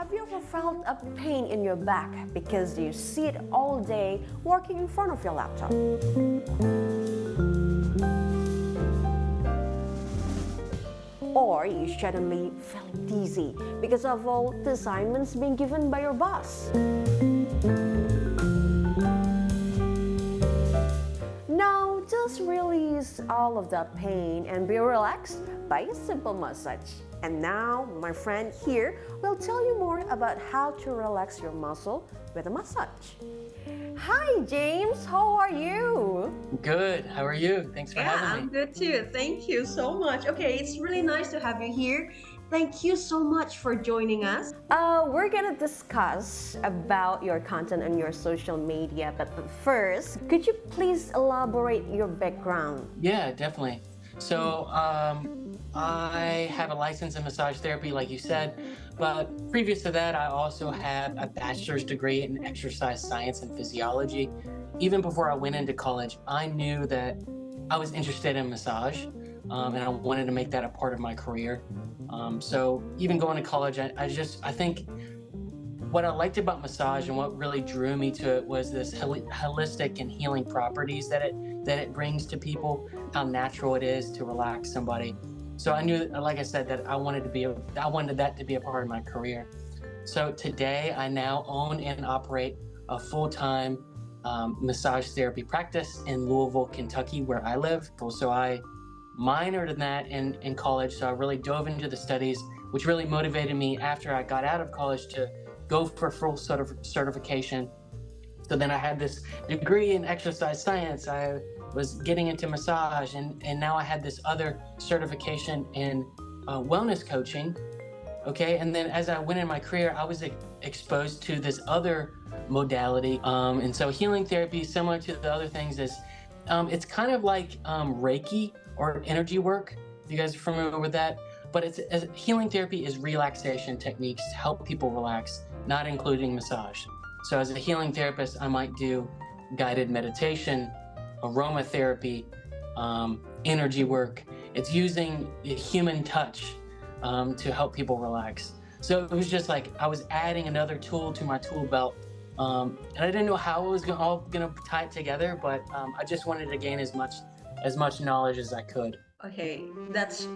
Have you ever felt a pain in your back because you sit all day working in front of your laptop? Or you suddenly feel dizzy because of all the assignments being given by your boss? Now, just release all of that pain and be relaxed by a simple massage. And now, my friend here will tell you more about how to relax your muscle with a massage. Hi, James. How are you? Good. How are you? Thanks for having me. I'm good too. Thank you so much. Okay, it's really nice to have you here. Thank you so much for joining us. We're gonna discuss about your content on your social media, but first, could you please elaborate your background? Yeah, definitely. So, I have a license in massage therapy, like you said, but previous to that, I also have a bachelor's degree in exercise science and physiology. Even before I went into college, I knew that I was interested in massage, and I wanted to make that a part of my career. So even going to college, I think what I liked about massage and what really drew me to it was this holistic and healing properties that it brings to people, how natural it is to relax somebody. So I knew, like I said, that I wanted that to be a part of my career. So today I now own and operate a full-time massage therapy practice in Louisville, Kentucky, where I live. So I minored in that in college. So I really dove into the studies, which really motivated me after I got out of college to go for full sort of certification. So then I had this degree in exercise science. I was getting into massage, and now I had this other certification in wellness coaching. Okay, and then as I went in my career, I was exposed to this other modality. And so healing therapy, similar to the other things, is it's kind of like Reiki or energy work, if you guys are familiar with that. But healing therapy is relaxation techniques to help people relax, not including massage. So as a healing therapist, I might do guided meditation, aromatherapy, energy work. It's using the human touch to help people relax. So it was just like I was adding another tool to my tool belt. And I didn't know how I was all gonna tie it together, but I just wanted to gain as much knowledge as I could. Okay, that's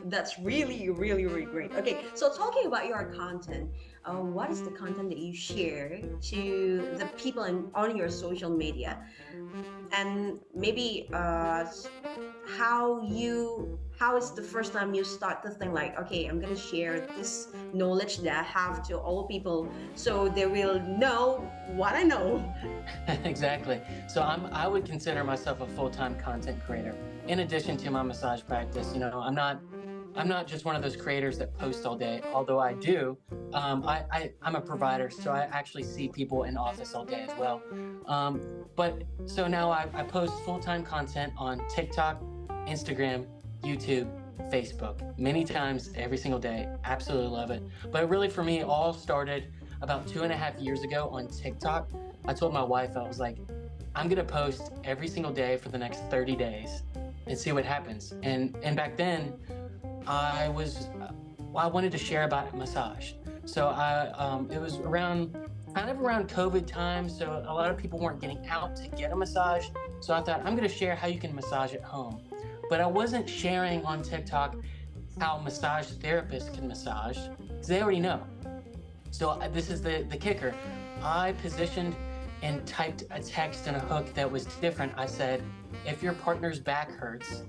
really great. Okay, so talking about your content, what is the content that you share to the people on your social media, and maybe how is the first time you start to think like, okay, I'm gonna share this knowledge that I have to all people, so they will know what I know. Exactly. So I would consider myself a full-time content creator. In addition to my massage practice, I'm not just one of those creators that post all day, although I do. I'm a provider, so I actually see people in office all day as well. But so now I post full-time content on TikTok, Instagram, YouTube, Facebook, many times every single day. Absolutely love it. But really for me, it all started about 2.5 years ago on TikTok. I told my wife, I was like, I'm gonna post every single day for the next 30 days and see what happens. And back then, I wanted to share about massage. So it was around COVID time, so a lot of people weren't getting out to get a massage. So I thought, I'm gonna share how you can massage at home. But I wasn't sharing on TikTok how massage therapists can massage, because they already know. So this is the kicker. I positioned and typed a text and a hook that was different. I said, if your partner's back hurts,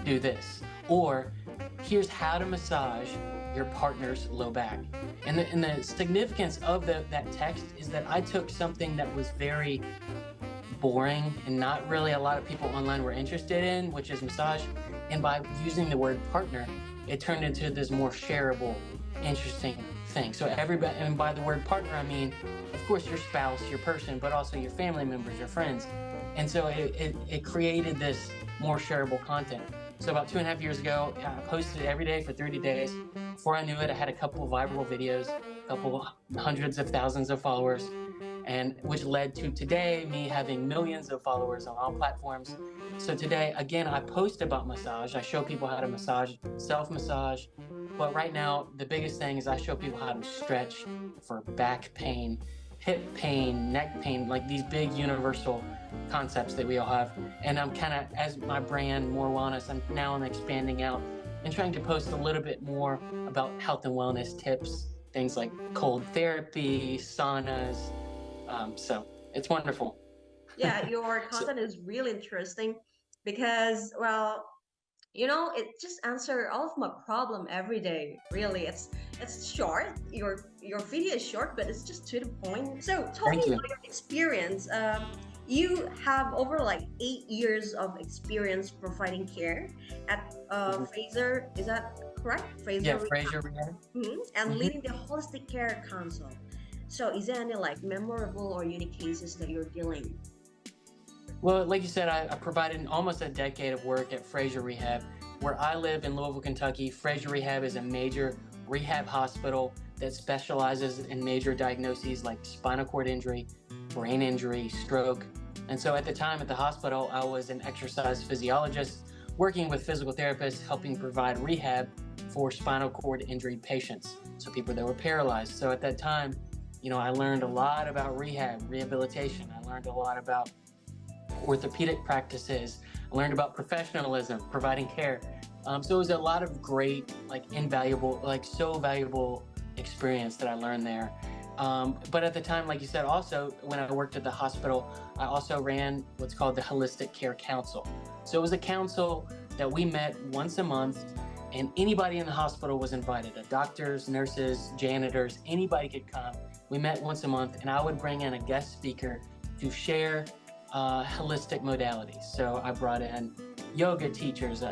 do this. Or here's how to massage your partner's low back. And the significance of that text is that I took something that was very boring and not really a lot of people online were interested in, which is massage. And by using the word partner, it turned into this more shareable, interesting thing. So everybody, and by the word partner, I mean, of course, your spouse, your person, but also your family members, your friends. And so it created this more shareable content. So about 2.5 years ago, I posted every day for 30 days. Before I knew it, I had a couple of viral videos, a couple hundreds of thousands of followers, and which led to today me having millions of followers on all platforms. So today, again, I post about massage. I show people how to massage, self-massage, But right now, the biggest thing is I show people how to stretch for back pain, hip pain, neck pain, like these big universal concepts that we all have. And I'm kind of, as my brand, More Wellness, I'm expanding out and trying to post a little bit more about health and wellness tips, things like cold therapy, saunas. So it's wonderful. Yeah, your So, content is really interesting because, well, it just answer all of my problem every day. Really, it's short. Your video is short, but it's just to the point. So tell me thank you. about your experience. You have over like 8 years of experience providing care at Mhm. Fraser. Is that correct? Yeah, Fraser. Fraser Rehab. And Mhm. leading the holistic care council. So is there any like memorable or unique cases that you're dealing? Well, like you said, I provided almost a decade of work at Fraser Rehab. Where I live in Louisville, Kentucky, Fraser Rehab is a major rehab hospital that specializes in major diagnoses like spinal cord injury, brain injury, stroke. And so at the time at the hospital, I was an exercise physiologist working with physical therapists, helping provide rehab for spinal cord injury patients. So people that were paralyzed. So at that time, I learned a lot about rehabilitation. I learned a lot about orthopedic practices. I learned about professionalism, providing care. So it was a lot of great, like invaluable, like so valuable experience that I learned there. But at the time, like you said, also when I worked at the hospital, I also ran what's called the Holistic Care Council. So it was a council that we met once a month, and anybody in the hospital was invited. Doctors, nurses, janitors, anybody could come. We met once a month, and I would bring in a guest speaker to share holistic modalities. So I brought in yoga teachers,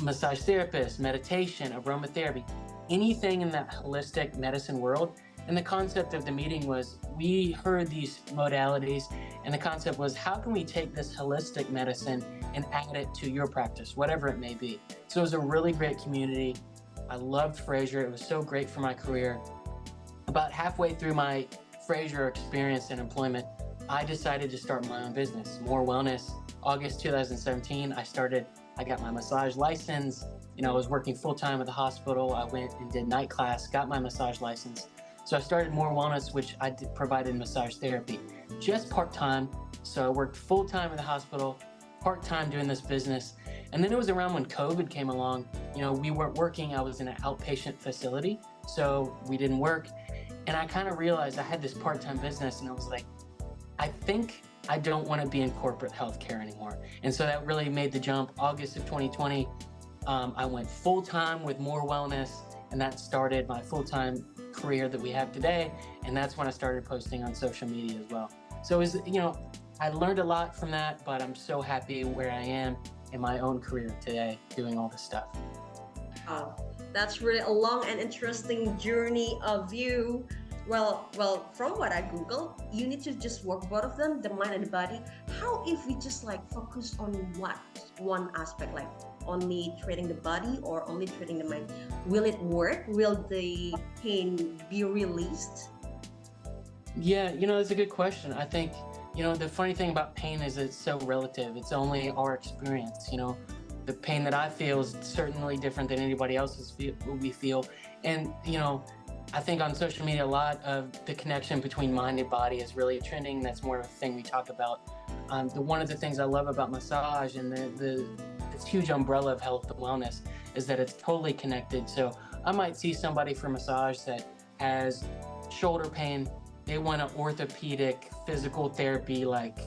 massage therapists, meditation, aromatherapy, anything in that holistic medicine world. And the concept of the meeting was we heard these modalities, and the concept was how can we take this holistic medicine and add it to your practice, whatever it may be. So it was a really great community. I loved Fraser. It was so great for my career. About halfway through my Fraser experience and employment, I decided to start my own business, More Wellness. August 2017, I got my massage license. I was working full time at the hospital. I went and did night class, got my massage license. So I started More Wellness, which provided massage therapy, just part time. So I worked full time at the hospital, part time doing this business. And then it was around when COVID came along. We weren't working. I was in an outpatient facility, so we didn't work. And I kind of realized I had this part time business, and I was like, I think I don't want to be in corporate healthcare anymore. And so that really made the jump. August of 2020, I went full time with More Wellness, and that started my full time career that we have today. And that's when I started posting on social media as well. So it was, I learned a lot from that, but I'm so happy where I am in my own career today doing all this stuff. Oh, that's really a long and interesting journey of you. Well, from what I Google, you need to just work both of them, the mind and the body. How if we just like focus on one aspect, like only treating the body or only treating the mind? Will it work? Will the pain be released? Yeah, that's a good question. I think, the funny thing about pain is it's so relative. It's only our experience. The pain that I feel is certainly different than anybody else's we feel. And, I think on social media, a lot of the connection between mind and body is really trending. That's more of a thing we talk about. One of the things I love about massage and this huge umbrella of health and wellness is that it's totally connected. So I might see somebody for massage that has shoulder pain. They want an orthopedic physical therapy, like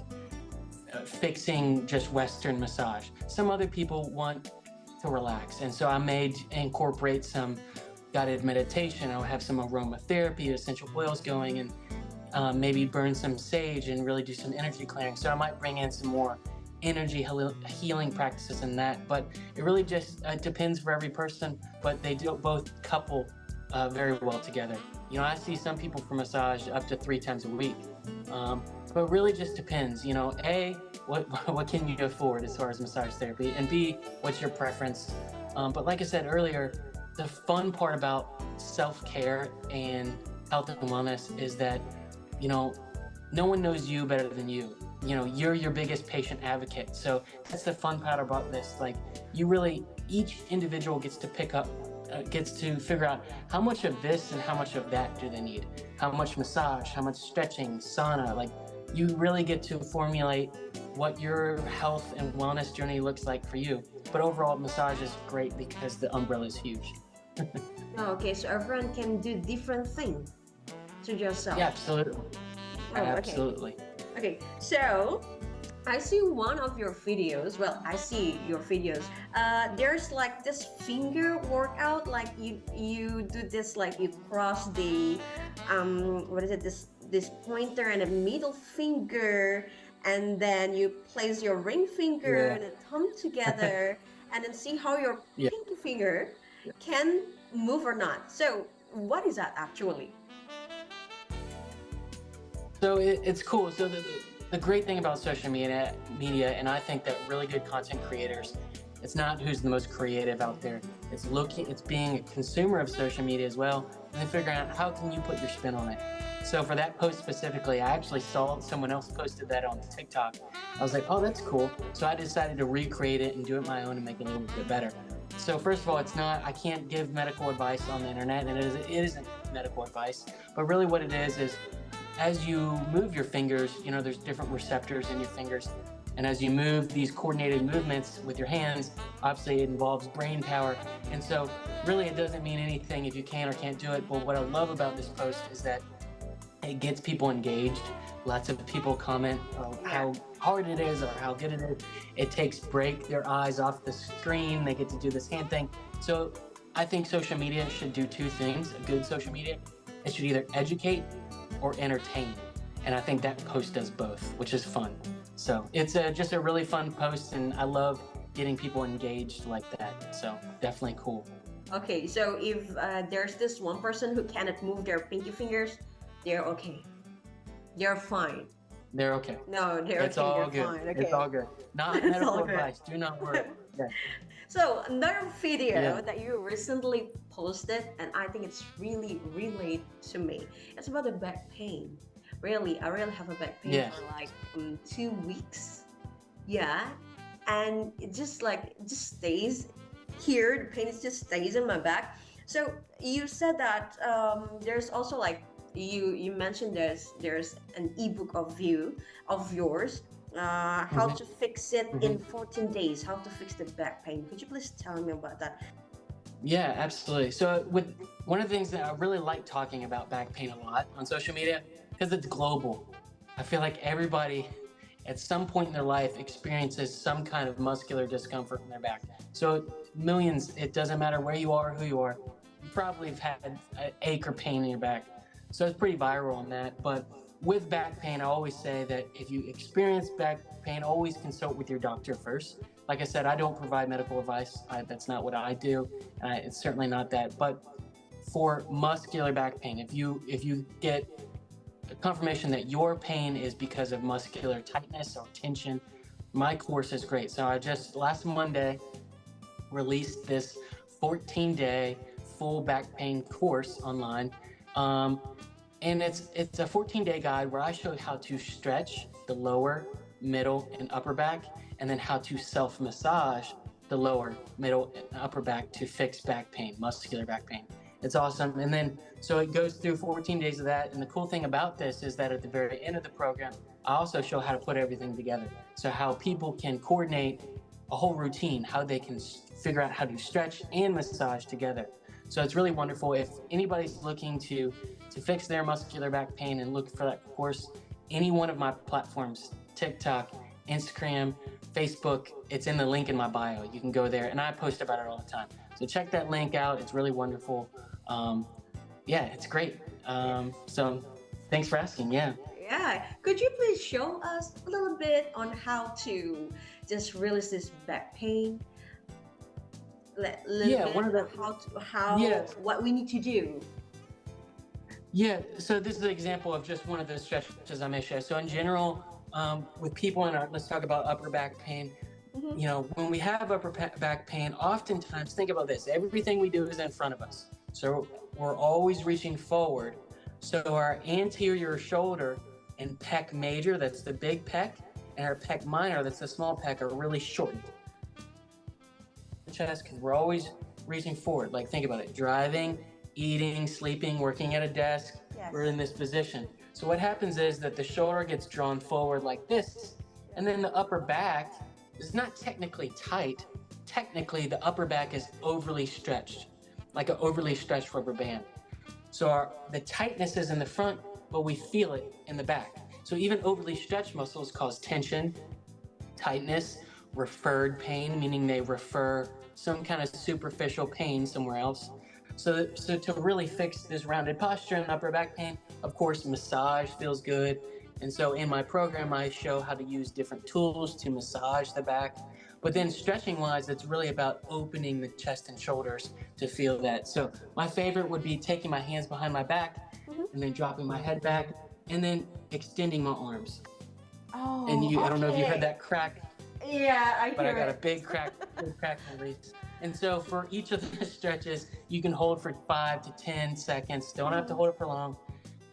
fixing just Western massage. Some other people want to relax. And so I may incorporate some guided meditation. I'll have some aromatherapy, essential oils going, and maybe burn some sage and really do some energy clearing. So I might bring in some more energy healing practices in that. But it really just depends for every person, but they do both couple very well together. I see some people for massage up to 3 times a week. But it really just depends. A, what can you afford as far as massage therapy, and B, what's your preference? But like I said earlier, the fun part about self-care and health and wellness is that, no one knows you better than you. You're your biggest patient advocate. So that's the fun part about this. Like, each individual gets to pick up gets to figure out how much of this and how much of that do they need, how much massage, how much stretching, sauna. Like, you really get to formulate what your health and wellness journey looks like for you. But overall, massage is great because the umbrella is huge. Oh, okay, so everyone can do different things to yourself. Yeah, absolutely. Oh, okay. Absolutely. Okay, so I see one of your videos. Well, I see your videos. There's like this finger workout. Like you do this, like you cross the what is it? This pointer and a middle finger, and then you place your ring finger and a thumb together, and then see how your Yeah. pinky finger can move or not. So what is that actually? So it's cool. So the great thing about social media, and I think that really good content creators, it's not who's the most creative out there. It's being a consumer of social media as well, and then figuring out how can you put your spin on it. So for that post specifically, I actually saw someone else posted that on TikTok. I was like, oh, that's cool. So I decided to recreate it and do it my own and make it a little bit better. So first of all, I can't give medical advice on the internet, and it isn't medical advice. But really what it is as you move your fingers, there's different receptors in your fingers. And as you move these coordinated movements with your hands, obviously it involves brain power. And so really it doesn't mean anything if you can or can't do it. But what I love about this post is that it gets people engaged. Lots of people comment how hard it is or how good it is. It takes their eyes off the screen. They get to do this hand thing. So I think social media should do two things. A good social media, it should either educate or entertain. And I think that post does both, which is fun. So it's just a really fun post, and I love getting people engaged like that. So definitely cool. Okay, so if there's this one person who cannot move their pinky fingers, they're okay. They're fine. They're okay. No, they're It's okay. all They're good. fine. Okay. It's all good. Not It's medical all good. advice. Do not worry. Yeah. So another video Yeah. that you recently posted, and I think it's really relate to me. It's about the back pain. Really, I really have a back pain Yeah. for like 2 weeks. Yeah, and it just stays here. The pain just stays in my back. So you said that there's also like you mentioned there's an ebook of yours. How to fix it in 14 days, how to fix the back pain. Could you please tell me about that? Yeah, absolutely. So with one of the things that I really like talking about back pain a lot on social media, because it's global. I feel like everybody at some point in their life experiences some kind of muscular discomfort in their back. So millions, it doesn't matter where you are, who you are, you probably have had an ache or pain in your back. So it's pretty viral on that. But with back pain, I always say that if you experience back pain, always consult with your doctor first. Like I said, I don't provide medical advice. That's not what I do. It's certainly not that. But for muscular back pain, if you get confirmation that your pain is because of muscular tightness or tension, my course is great. So I just last Monday released this 14-day full back pain course online. And it's a 14-day guide where I show how to stretch the lower, middle, and upper back, and then how to self-massage the lower, middle, and upper back to fix back pain, muscular back pain. It's awesome. And then, so it goes through 14 days of that. And the cool thing about this is that at the very end of the program, I also show how to put everything together. So how people can coordinate a whole routine, how they can figure out how to stretch and massage together. So it's really wonderful. If anybody's looking to fix their muscular back pain and look for that course, any one of my platforms, TikTok, Instagram, Facebook, it's in the link in my bio. You can go there, and I post about it all the time. So check that link out. It's really wonderful. Yeah, it's great. So thanks for asking. Yeah. Yeah, could you please show us a little bit on how to just release this back pain? What we need to do. Yeah, so this is an example of just one of those stretches I may share. So in general, with people let's talk about upper back pain. When we have upper back pain, oftentimes, think about this, everything we do is in front of us. So we're always reaching forward. So our anterior shoulder and pec major, that's the big pec, and our pec minor, that's the small pec, are really shortened. The chest, because we're always reaching forward. Like think about it, driving, eating, sleeping, working at a desk. Yes. We're in this position. So what happens is that the shoulder gets drawn forward like this, and then the upper back is not technically tight. Technically, the upper back is overly stretched, like an overly stretched rubber band. So the tightness is in the front, but we feel it in the back. So even overly stretched muscles cause tension, tightness, referred pain, meaning they refer some kind of superficial pain somewhere else. So to really fix this rounded posture and upper back pain, of course, massage feels good. And so in my program, I show how to use different tools to massage the back. But then stretching wise, it's really about opening the chest and shoulders to feel that. So my favorite would be taking my hands behind my back and then dropping my head back and then extending my arms. Oh, And I don't know if you heard that crack, Yeah, I but I hear got a it. big crack release. And so for each of the stretches, you can hold for 5 to 10 seconds. Don't have to hold it for long.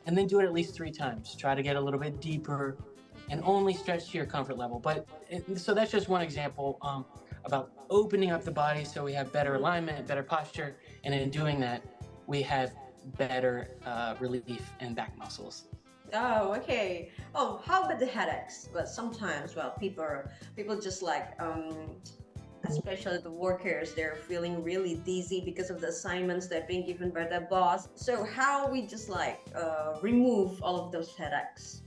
And then do it at least 3 times. Try to get a little bit deeper and only stretch to your comfort level. So that's just one example about opening up the body so we have better alignment, better posture. And in doing that, we have better relief in back muscles. Oh, okay. Oh, how about the headaches? Well, sometimes, well, people just like, especially the workers, they're feeling really dizzy because of the assignments they're being given by their boss. So how we just like remove all of those headaches?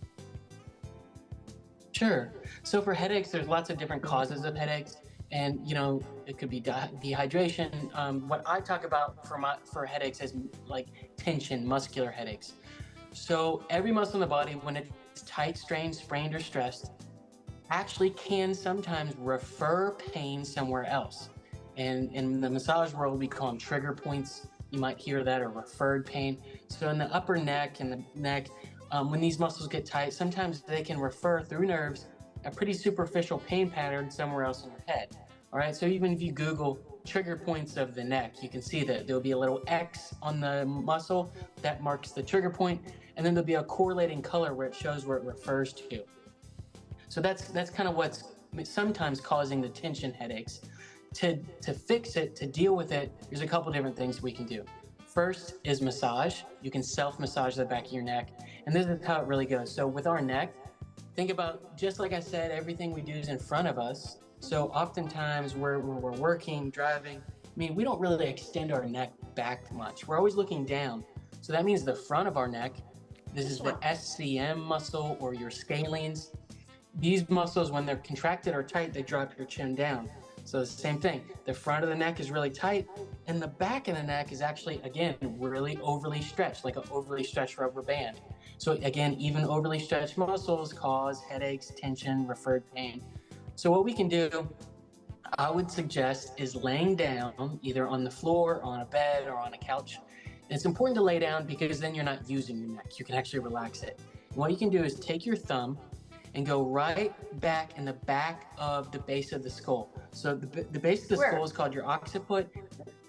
Sure. So for headaches, there's lots of different causes of headaches. And, it could be dehydration. What I talk about for headaches is like tension, muscular headaches. So every muscle in the body, when it's tight, strained, sprained, or stressed, actually can sometimes refer pain somewhere else. And in the massage world, we call them trigger points. You might hear that, or referred pain. So in the upper neck and the neck, when these muscles get tight, sometimes they can refer through nerves a pretty superficial pain pattern somewhere else in your head. All right, so even if you Google trigger points of the neck, you can see that there'll be a little X on the muscle that marks the trigger point, and then there'll be a correlating color where it shows where it refers to. So that's kind of what's sometimes causing the tension headaches. To fix it, to deal with it, there's a couple different things we can do. First is massage. You can self-massage the back of your neck, and this is how it really goes. So with our neck, think about, just like I said, everything we do is in front of us. So oftentimes when we're working, driving, we don't really extend our neck back much. We're always looking down. So that means the front of our neck, this is the SCM muscle or your scalenes. These muscles, when they're contracted or tight, they drop your chin down. So the same thing, the front of the neck is really tight, and the back of the neck is actually, again, really overly stretched, like an overly stretched rubber band. So again, even overly stretched muscles cause headaches, tension, referred pain. So what we can do, I would suggest, is laying down either on the floor, on a bed, or on a couch. And it's important to lay down because then you're not using your neck. You can actually relax it. And what you can do is take your thumb and go right back in the back of the base of the skull. So the base of the skull is called your occiput.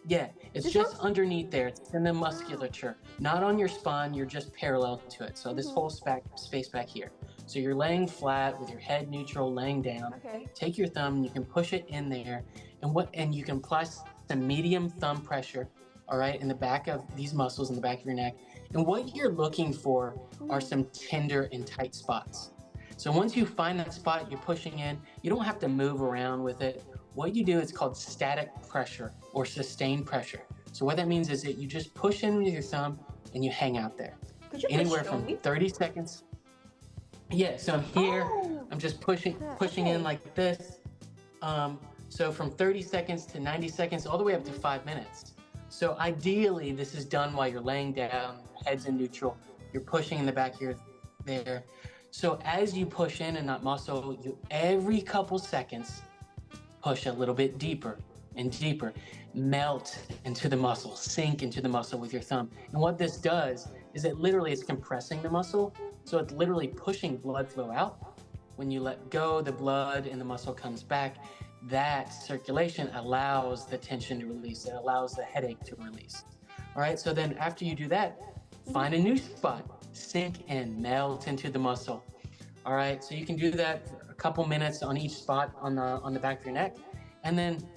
Yeah, it's just underneath there. It's in the musculature, not on your spine. You're just parallel to it. So this whole space back here. So you're laying flat with your head neutral, laying down. Okay. Take your thumb and you can push it in there, and you can apply some medium thumb pressure, all right, in the back of these muscles in the back of your neck. And what you're looking for are some tender and tight spots. So once you find that spot you're pushing in, you don't have to move around with it. What you do is called static pressure or sustained pressure. So what that means is that you just push in with your thumb and you hang out there. Could you Anywhere please show from me? 30 seconds. Yeah, so I'm here, I'm just pushing in like this. So from 30 seconds to 90 seconds, all the way up to 5 minutes. So ideally, this is done while you're laying down, head's in neutral, you're pushing in the back here, there. So as you push in that muscle, you every couple seconds, push a little bit deeper and deeper, melt into the muscle, sink into the muscle with your thumb. And what this does is it literally is compressing the muscle. So it's literally pushing blood flow out. When you let go, the blood and the muscle comes back. That circulation allows the tension to release. It allows the headache to release. All right, so then after you do that, find a new spot, sink in, melt into the muscle. All right, so you can do that for a couple minutes on each spot on the back of your neck, and then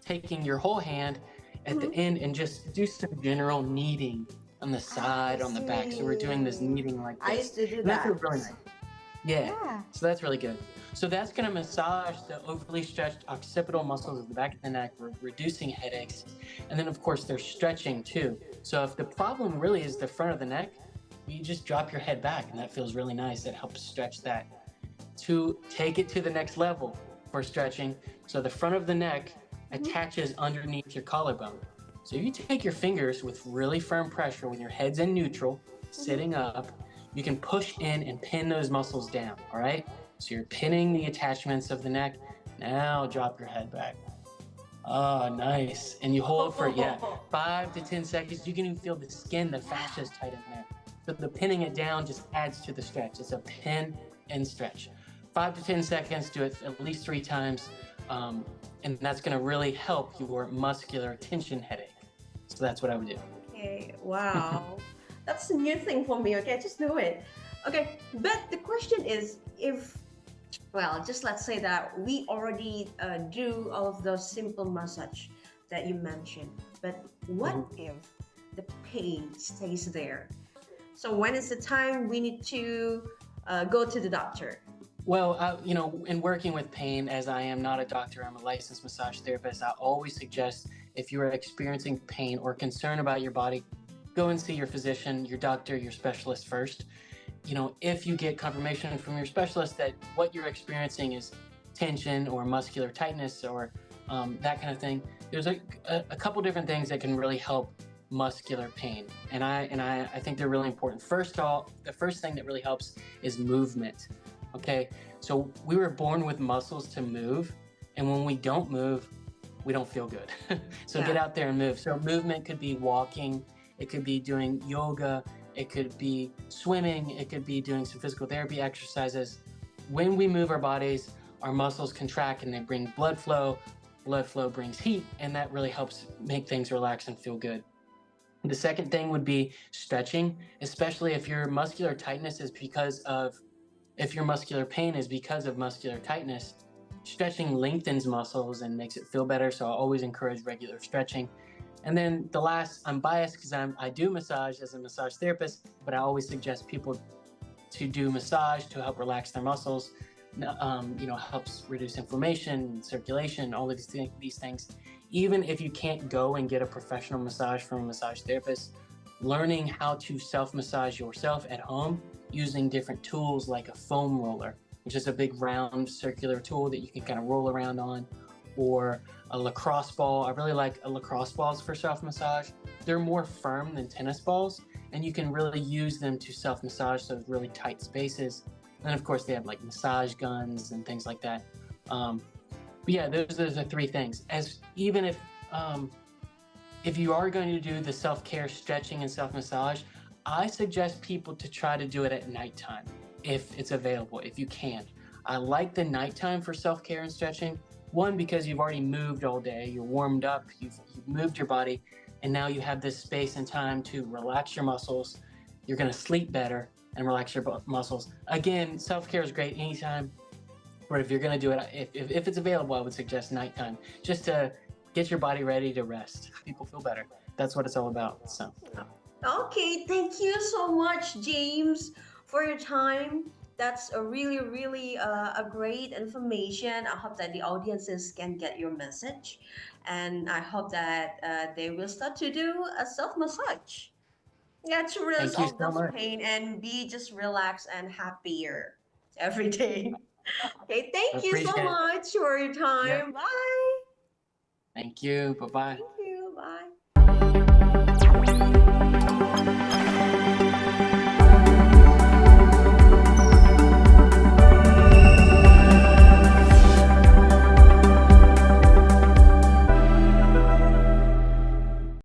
taking your whole hand at the end and just do some general kneading on the I side, on the back. So we're doing this see. kneading like I this. used to do And that that. feels really nice. Yeah. Yeah. So that's really good. So that's going to massage the overly stretched occipital muscles of the back of the neck, reducing headaches. And then, of course, there's stretching too. So if the problem really is the front of the neck, you just drop your head back, and that feels really nice. It helps stretch that. To take it to the next level for stretching, so the front of the neck attaches underneath your collarbone. So if you take your fingers with really firm pressure when your head's in neutral, sitting up, you can push in and pin those muscles down, all right? So you're pinning the attachments of the neck. Now drop your head back. Oh, nice. And you hold for, 5 to 10 seconds. You can even feel the skin, the fascia is tight in there. So the pinning it down just adds to the stretch. It's a pin and stretch. 5 to 10 seconds, do it at least 3 times. And that's going to really help your muscular tension headache. So that's what I would do. Okay, wow. That's a new thing for me. Okay, just do it. Okay, but the question is if, well, just let's say that we already do all of those simple massage that you mentioned, but what if the pain stays there? So when is the time we need to go to the doctor? Well, in working with pain, as I am not a doctor, I'm a licensed massage therapist, I always suggest if you are experiencing pain or concern about your body, go and see your physician, your doctor, your specialist first. If you get confirmation from your specialist that what you're experiencing is tension or muscular tightness or that kind of thing, there's a couple different things that can really help muscular pain, and I think they're really important. First of all, the first thing that really helps is movement. Okay, so we were born with muscles to move, and when we don't move, we don't feel good. So get out there and move. So movement could be walking, it could be doing yoga, it could be swimming, it could be doing some physical therapy exercises. When we move our bodies, our muscles contract and they bring blood flow. Blood flow brings heat, and that really helps make things relax and feel good. The second thing would be stretching, especially if your muscular tightness is if your muscular pain is because of muscular tightness. Stretching lengthens muscles and makes it feel better, so I always encourage regular stretching. And then the last, I'm biased because I do massage as a massage therapist, but I always suggest people to do massage to help relax their muscles. Helps reduce inflammation, circulation, all of these things. Even if you can't go and get a professional massage from a massage therapist, learning how to self-massage yourself at home using different tools like a foam roller, which is a big round circular tool that you can kind of roll around on, or a lacrosse ball. I really like lacrosse balls for self-massage. They're more firm than tennis balls, and you can really use them to self-massage those really tight spaces. And of course, they have like massage guns and things like that. But yeah, those are the 3 things. Even if you are going to do the self-care stretching and self-massage, I suggest people to try to do it at nighttime if it's available, if you can. I like the nighttime for self-care and stretching. One, because you've already moved all day, you're warmed up, you've moved your body, and now you have this space and time to relax your muscles. You're going to sleep better and relax your muscles. Again, self-care is great anytime, but if you're going to do it, if it's available, I would suggest nighttime, just to get your body ready to rest. People feel better. That's what it's all about. So. Okay, thank you so much, James, for your time. That's a really, really a great information. I hope that the audiences can get your message, and I hope that they will start to do a self massage. Yeah, to release Thank you all so those much. pain and be just relaxed and happier every day. Okay, thank you so Appreciate it. much for your Yep. time. Bye. Thank you. Bye-bye. Thank you.